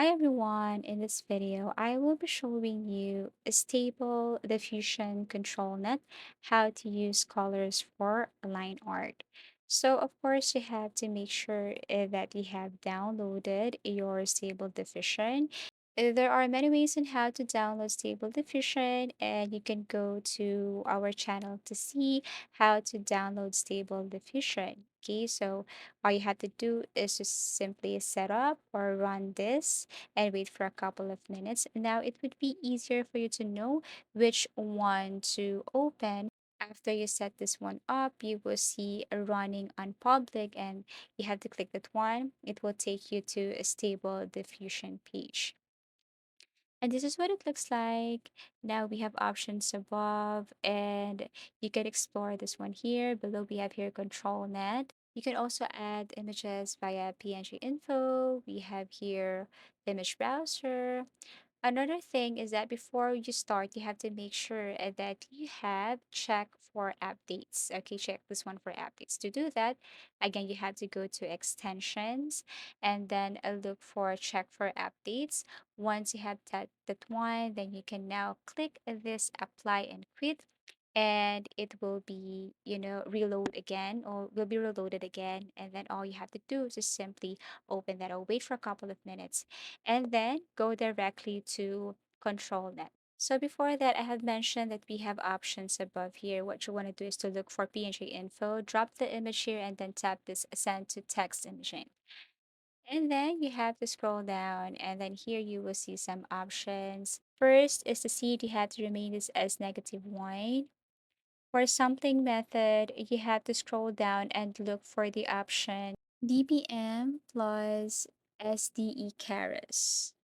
Hi everyone, in this video I will be showing you a stable diffusion control net, how to use colors for line art. So of course you have to make sure that you have downloaded your stable diffusion. There are many ways on how to download stable diffusion, and you can go to our channel to see how to download stable diffusion. Okay, so all you have to do is just simply set up or run this and wait for a couple of minutes. Now it would be easier for you to know which one to open. After you set this one up, you will see a running on public, and you have to click that one. It will take you to a stable diffusion page. And this is what it looks like. Now we have options above, and you can explore this one here. Below we have here control net. You can also add images via PNG info. We have here image browser. Another thing is that before you start, you have to make sure that you have check for updates. Okay, check this one for updates. To do that, again, you have to go to extensions and then look for check for updates. Once you have that one, then you can now click this apply and quit, and it will be reload again, or will be reloaded again, and then all you have to do is just simply open that or wait for a couple of minutes and then go directly to control net. So before that, I have mentioned that we have options above here. What you want to do is to look for PNG info, drop the image here, and then tap this send to text imaging. And then you have to scroll down, and then here you will see some options. First is the seed, you have to remain this as -1. For sampling method, you have to scroll down and look for the option dBm plus SDE caras.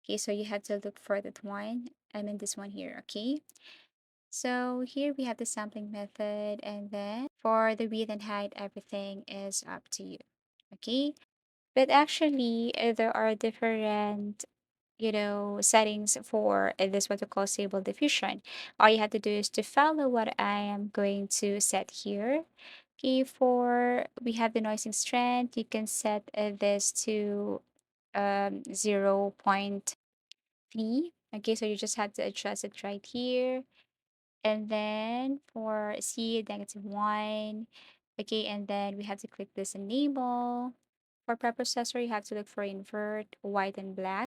Okay, so you have to look for that one. I mean this one here, okay? So here we have the sampling method, and then for the width and height, everything is up to you. Okay? But actually, there are different, settings for this what we call stable diffusion. All you have to do is to follow what I am going to set here. Okay, for we have the noising strength, you can set this to 0.3. Okay, so you just have to adjust it right here. And then for C, -1. Okay, and then we have to click this enable. For preprocessor, you have to look for invert, white, and black.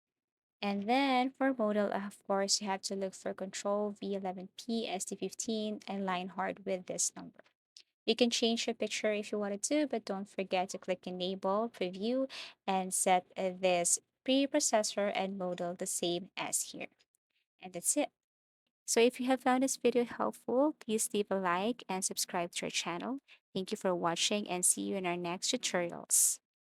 And then for modal, of course, you have to look for control V11P, ST15, and line hard with this number. You can change your picture if you wanted to, but don't forget to click enable, preview, and set this preprocessor and modal the same as here. And that's it. So if you have found this video helpful, please leave a like and subscribe to our channel. Thank you for watching, and see you in our next tutorials.